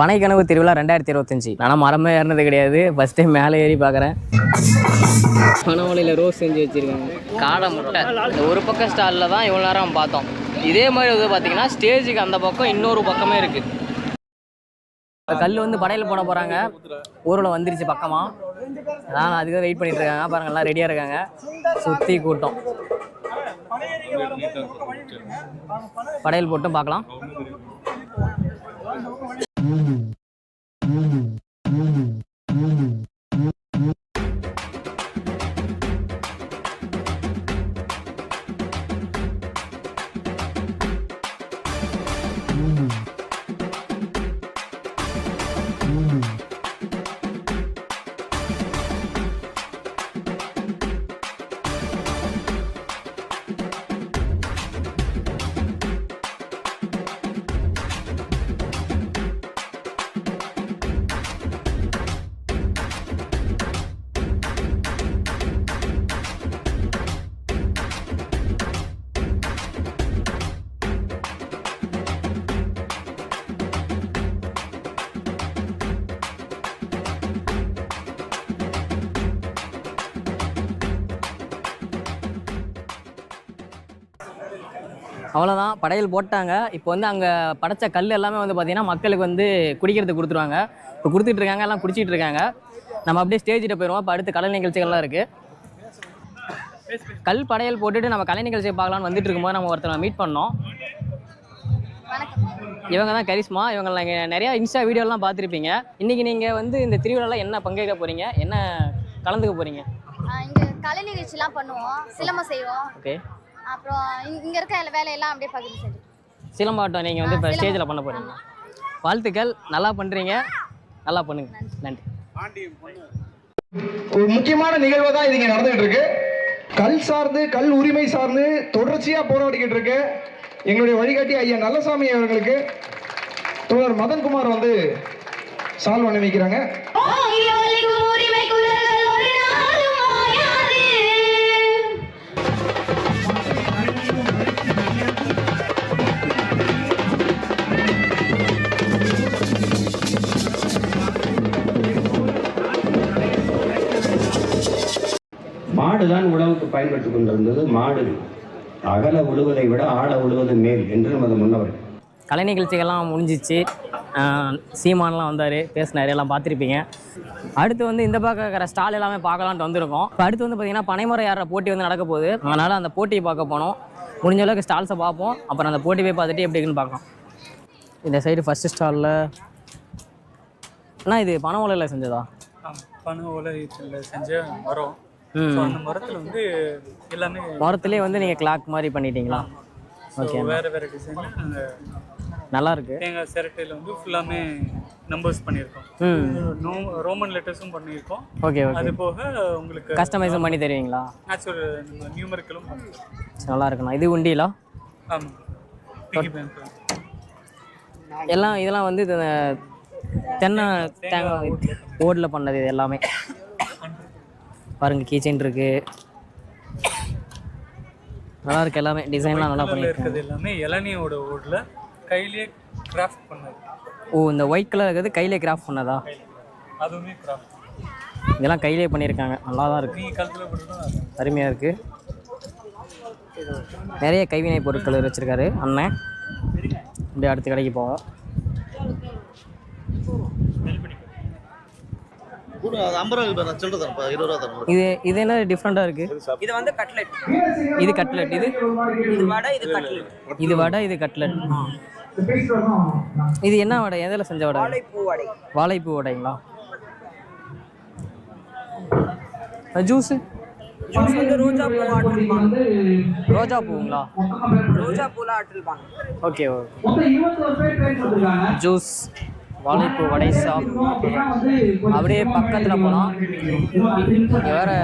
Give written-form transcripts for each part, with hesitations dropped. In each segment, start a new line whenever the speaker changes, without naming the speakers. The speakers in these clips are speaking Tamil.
பனைக்கனவு திருவிழா 2025. ஆனால் மரமே ஏறினது கிடையாது. ஃபஸ்ட் டைம் மேலே ஏறி பார்க்குறேன். பனவலையில் ரோஸ் செஞ்சு வச்சுருக்காங்க. காடை முட்டை இந்த ஒரு பக்கம் ஸ்டாலில் தான் இவ்வளோ நேரம் பார்த்தோம். இதே மாதிரி வந்து பார்த்திங்கன்னா ஸ்டேஜுக்கு அந்த பக்கம் இன்னொரு பக்கமே இருக்குது. கல் வந்து படையில் போட போகிறாங்க. ஊரில் வந்துருச்சு பக்கமாக. அதான் அதுக்காக வெயிட் பண்ணிட்டு இருக்காங்க. பாருங்கள் எல்லாம் ரெடியாக இருக்காங்க. சுற்றி கூட்டம். படையல் போட்டும் பார்க்கலாம். அவ்வளோதான், படையல் போட்டாங்க. இப்போ வந்து அங்கே படைச்ச கல் எல்லாமே வந்து பார்த்திங்கன்னா மக்களுக்கு வந்து குடிக்கிறதுக்கு கொடுத்துருவாங்க. இப்போ கொடுத்துட்ருக்காங்க, எல்லாம் குடிச்சிட்டு இருக்காங்க. நம்ம அப்படியே ஸ்டேஜிட்ட போயிடுவோம். இப்போ அடுத்து கலை நிகழ்ச்சிகள்லாம் இருக்குது. கல் படையல் போட்டுட்டு நம்ம கலை நிகழ்ச்சியை பார்க்கலான்னு வந்துட்டு இருக்கும்போது நம்ம ஒருத்தர் மீட் பண்ணோம். இவங்க தான் கரிஷ்மா. இவங்க நீங்கள் நிறையா இன்ஸ்டா வீடியோலாம் பார்த்துருப்பீங்க. இன்றைக்கி நீங்கள் வந்து இந்த திருவிழாவில் என்ன பங்கேற்க போகிறீங்க, என்ன கலந்துக்க போகிறீங்க?
இங்கே கலை நிகழ்ச்சிலாம் பண்ணுவோம், சிலம்பம் செய்வோம்.
ஓகே.
அப்புறம் இங்கே இருக்க வேலையெல்லாம் அப்படியே பகிர்ந்து செஞ்சு
சிலம்பாட்டம் நீங்கள் வந்து இப்போ ஸ்டேஜில் பண்ண போகிறீங்க. வாழ்த்துக்கள், நல்லா பண்ணுறீங்க, நல்லா பண்ணுங்க. நன்றி.
ஒரு முக்கியமான நிகழ்வு தான் இது இங்கே நடந்துகிட்டு இருக்கு. கல் சார்ந்து, கல் உரிமை சார்ந்து தொடர்ச்சியாக போராடிக்கிட்டு இருக்கு எங்களுடைய வழிகாட்டி ஐயா நல்லசாமி அவர்களுக்கு தோழர் மதன்குமார் வந்து சால்வ் அணிவிக்கிறாங்க.
மாடுதான் உழவுக்கு பயன்பட்டு கொண்டிருந்தது. மாடு அகல உழுவதை விட ஆழ உழுவது மேல் என்று நமது முன்னவர்கள்.
கலை நிகழ்ச்சிகள்லாம் முடிஞ்சிச்சு. சீமான்லாம் வந்தார், பேசினார், எல்லாம் பார்த்துருப்பீங்க. அடுத்து வந்து இந்த பக்கம் இருக்கிற ஸ்டால் எல்லாமே பார்க்கலான்ட்டு வந்திருக்கோம். இப்போ அடுத்து வந்து பார்த்திங்கன்னா பனைமுறை ஏறுற போட்டி வந்து நடக்க போகுது. அதனால் அந்த போட்டியை பார்க்க போனோம். முடிஞ்ச அளவுக்கு ஸ்டால்ஸை பார்ப்போம். அப்புறம் அந்த போட்டி போய் பார்த்துட்டு எப்படி இருக்குன்னு பார்க்கலாம். இந்த சைடு ஃபஸ்ட்டு ஸ்டாலில் ஆனால் இது பனை ஓலையில் செஞ்சதா?
பனை ஓலையில் செஞ்ச மரம். அந்த மரத்தில் வந்து எல்லாமே
மரத்துலேயே வந்து நீங்கள் கிளாக் மாதிரி பண்ணிட்டீங்களா? ஓகே.
வேறு வேறு டிசைன்
நல்லா இருக்கு.
தேங்காய் சிரட்டையில் வந்து ஃபுல்லாமே நம்பர்ஸ் பண்ணியிருக்கோம். ரோமன் லெட்டர்ஸும் பண்ணியிருக்கோம்.
Okay okay.
அது போக உங்களுக்கு
கஸ்டமைஸும் பண்ணி தருவீங்களா?
நேச்சுரல் நியூமரிக்கலும்
நல்லா இருக்குண்ணா. இது உண்டியலா?
ஆமாம்.
எல்லாம் இதெல்லாம் வந்து தென்னை தேங்காய் ஓடில் பண்ணது. இது எல்லாமே பாருங்க, கீச்சைன் இருக்கு, நல்லா இருக்கு. எல்லாமே டிசைன்லாம் நல்லா பண்ணியிருக்காங்க.
எல்லாமே இளநியோட ஓடில் கையிலேயே கிராஃப்ட் பண்ணது.
ஓ, இந்த ஒயிட் கலர் இருக்கிறது கையிலே கிராஃப்ட் பண்ணதா?
அதுவுமே கிராஃப்ட்.
இதெல்லாம் கையிலே பண்ணியிருக்காங்க. நல்லா தான் இருக்குது.
நீங்கள் கழுத்தில் போட்டு
அருமையாக இருக்குது. நிறைய கைவினை பொருட்கள் வச்சுருக்காரு அண்ணன். இப்படியே அடுத்த கடைக்கு போவோம். இது இது என்ன டிஃப்ரெண்டாக இருக்குது?
இது வந்து கட்லெட்.
இது கட்லெட். இது
வடை, இது கட்லெட்.
இது வடை, இது கட்லெட். இது என்ன வடை? எதில் செஞ்ச வடை?
வாழைப்பூ வடை.
வாழைப்பூ வடைங்களா? ஜூஸு
வந்து ரோஜா பூ ஆட்டில் பாங்க.
ரோஜா பூங்களா?
ரோஜா பூல ஆட்டில் பாங்க.
Okay okay. ஜூஸ், வாழைப்பூ வடை ஷாப். அப்படியே பக்கத்தில் போகலாம். வேறு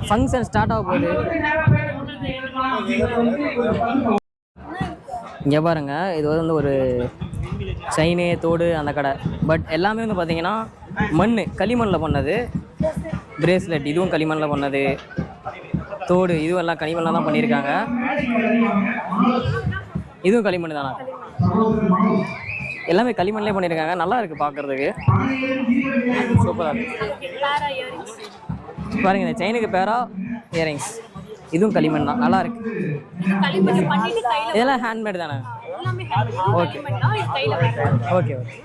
ஃபங்க்ஷன் ஸ்டார்ட் ஆக போகுது. இங்கே பாருங்க, இது வந்து ஒரு செயினு, தோடு அந்த கடை. பட் எல்லாமே வந்து பார்த்திங்கன்னா மண், களிமண்ணில் பண்ணது. பிரேஸ்லெட் இதுவும் களிமண்ணில் பண்ணது. தோடு இதுவும் எல்லாம் களிமண்ணில் தான் பண்ணியிருக்காங்க. இதுவும் களிமண் தானா? எல்லாமே களிமண்லேயே பண்ணியிருக்காங்க, நல்லா இருக்குது பார்க்குறதுக்கு, சூப்பராக இருக்குது. பாருங்க, இந்த செயினுக்கு பேரா இயரிங்ஸ், இதுவும் களிமண் தான், நல்லா இருக்கு. இதெல்லாம் ஹேண்ட்மேட் தானே? Okay okay okay,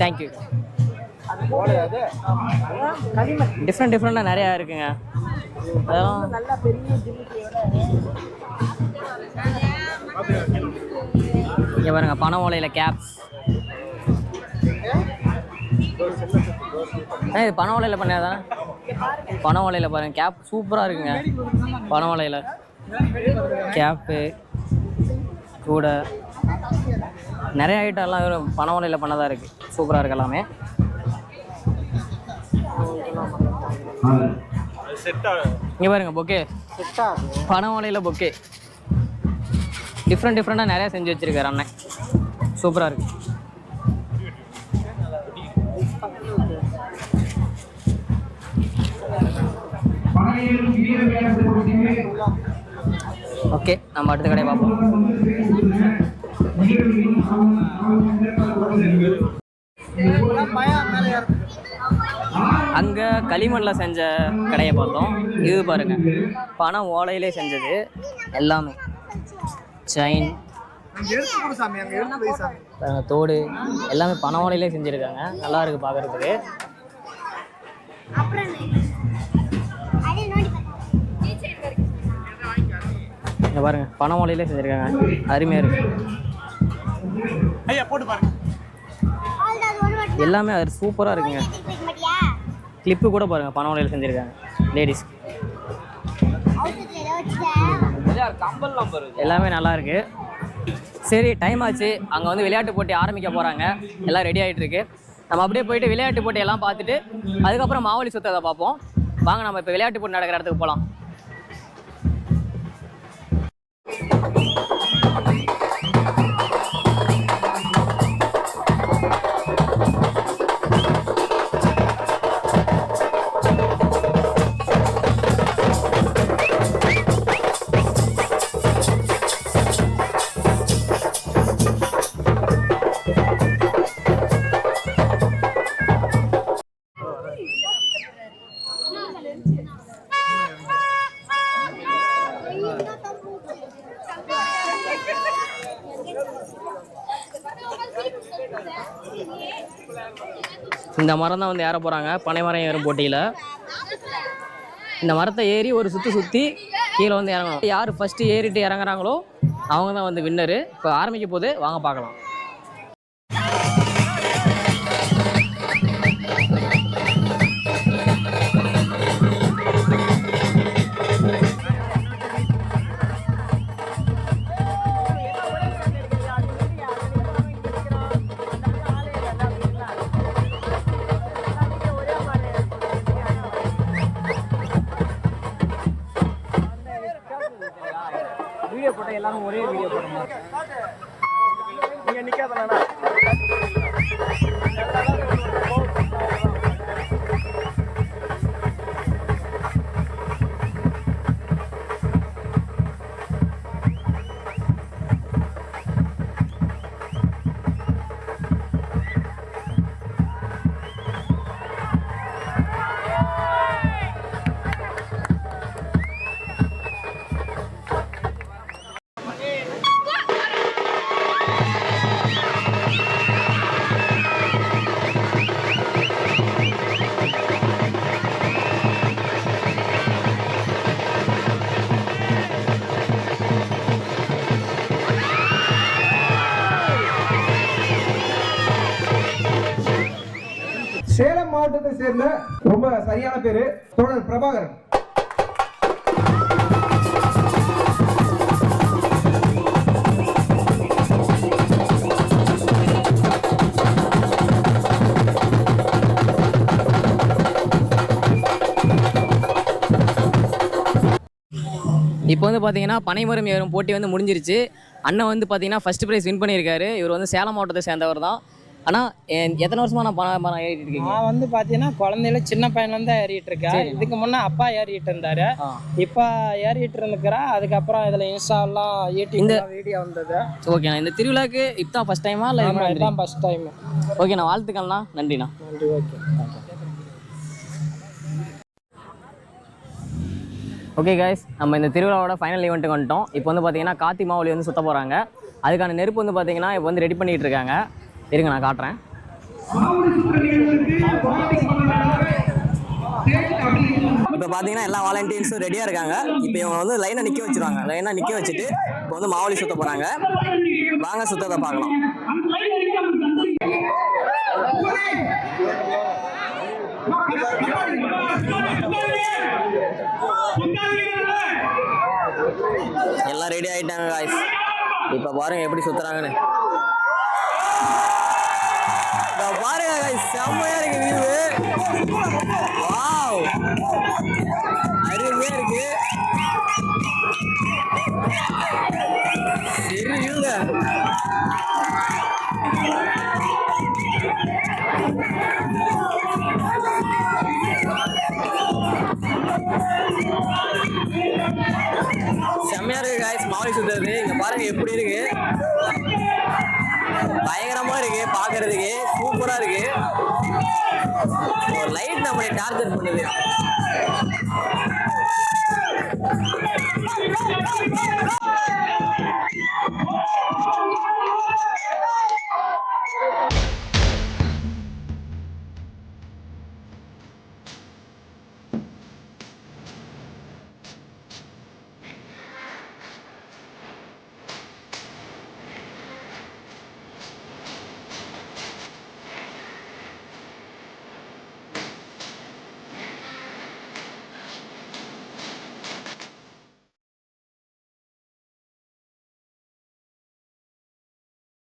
thank you. டிஃப்ரெண்ட்டாக நிறையா இருக்குங்க. அதெல்லாம் இங்கே பாருங்க, பனை ஓலையில் கேப்ஸ். இது பனை ஓலையில் பண்ணாதானே? பனை ஓலையில் பாருங்க, கேப் சூப்பராக இருக்குங்க. பனை ஓலையில் கேப்பு கூட நிறைய ஐட்டம்லாம் பனை ஓலையில் பண்ணதாக இருக்குது, சூப்பராக இருக்குது எல்லாமே. இங்கே பாருங்க, பொக்கே, பனை ஓலையில் பொக்கே, டிஃப்ரெண்ட்டாக நிறையா செஞ்சு வச்சுருக்காரு அண்ணன், சூப்பராக இருக்குது. ஓகே, நம்ம அடுத்த கடையை பார்ப்போம். அங்கே களிமண்ணில் செஞ்ச கடையை பார்த்தோம். இது பாருங்க, பனை ஓலையிலே செஞ்சது எல்லாமே, செயின், தோடு எல்லாமே பனை ஓலையிலே செஞ்சுருக்காங்க, நல்லா இருக்குது பார்க்குறதுக்கு. இங்கே பாருங்க, பனை ஓலையிலே செஞ்சுருக்காங்க, அருமையாக இருக்குது. எல்லாமே அது சூப்பராக இருக்குங்க. கிளிப்பு கூட பாருங்கள், பனை ஓலையில் செஞ்சுருக்காங்க லேடிஸ், எல்லாமே நல்லா இருக்குது. சரி, டைம் ஆச்சு, அங்கே வந்து விளையாட்டு போட்டி ஆரம்பிக்க போகிறாங்க, எல்லாம் ரெடி ஆகிட்டு இருக்கு. நம்ம அப்படியே போயிட்டு விளையாட்டு போட்டி எல்லாம் பார்த்துட்டு அதுக்கப்புறம் மாவலி சுத்தத்தை பார்ப்போம். வாங்க, நம்ம இப்போ விளையாட்டு போட்டி நடக்கிற இடத்துக்கு போகலாம். இந்த மரம் தான் வந்து ஏற போகிறாங்க, பனை மரம் ஏறும் போட்டியில். இந்த மரத்தை ஏறி ஒரு சுற்றி கீழே வந்து இறங்கணும். யார் ஃபஸ்ட்டு ஏறிட்டு இறங்குறாங்களோ அவங்க தான் வந்து வின்னரு. இப்போ ஆரம்பிக்க போது, வாங்க பார்க்கலாம். வீடியோ போட்ட எல்லாரும் ஒரே வீடியோ போடணும். நீங்க நிக்காதனா
சேலம் மாவட்டத்தை சேர்ந்த ரொம்ப சரியான பேரு தோழர் பிரபாகரன்.
இப்போ வந்து பார்த்தீங்கன்னா பனைமரம் ஏறும் போட்டி வந்து முடிஞ்சிருச்சு. அண்ணன் வந்து பார்த்தீங்கன்னா ஃபஸ்ட் ப்ரைஸ் வின் பண்ணியிருக்காரு. இவர் வந்து சேலம் மாவட்டத்தை சேர்ந்தவர் தான். ஆனால் எத்தனை வருஷமா நான் பனை மரம் ஏறிட்டு இருக்கீங்க?
நான் வந்து பார்த்தீங்கன்னா குழந்தையில சின்ன பையன்லேருந்து தான் ஏறிட்டு இருக்கேன். இதுக்கு முன்னே அப்பா ஏறிட்டு இருந்தாரு, இப்போ ஏறிட்டு இருந்துக்கிறா. அதுக்கப்புறம் இதில் இன்ஸ்டாலாம் யூடியூப்ல வீடியோ வந்தது.
ஓகேண்ணா. இந்த திருவிழாக்கு இப்போ ஃபர்ஸ்ட் டைமா இல்லை?
இதுதான் ஃபர்ஸ்ட் டைம்.
ஓகேண்ணா, வாழ்த்துக்கள்ண்ணா. நன்றிண்ணா.
நன்றி. ஓகே.
ஓகே கைஸ், நம்ம இந்த திருவிழாவோட ஃபைனல் ஈவெண்ட்டுக்கு வந்துட்டோம். இப்போ வந்து பார்த்தீங்கன்னா கார்த்தி மாவுளி வந்து சுத்த போகிறாங்க. அதுக்கான நெருப்பு வந்து பார்த்தீங்கன்னா இப்போ வந்து ரெடி பண்ணிகிட்டு இருக்காங்க. இருங்க நான் காட்டுறேன். இப்போ பார்த்தீங்கன்னா எல்லா வாலண்டியர்ஸும் ரெடியாக இருக்காங்க. இப்போ இவங்க வந்து லைனாக நிற்க வச்சுருவாங்க. லைனாக நிற்க வச்சுட்டு இப்போ வந்து மாவுளி சுத்த போகிறாங்க. வாங்க சுத்தத்தை பார்க்கலாம். எல்லாம் ரெடி ஆயிட்டாங்க गाइस. இப்போ பாருங்க எப்படி சுத்துறாங்கன்னு. பாருங்க गाइस, செம்மையா இருக்கு வியூ. வாவ், அருமையா இருக்கு. சரி வியூங்க. செம்மையா இருக்கு गाइस மாவுளி சுத்துறது. இங்க பாருங்க எப்படி இருக்கு, பயங்கரமா இருக்கு, பாக்குறதுக்கு சூப்பரா இருக்கு. ஒரு லைட் நம்மளை டார்கெட் பண்ணுது.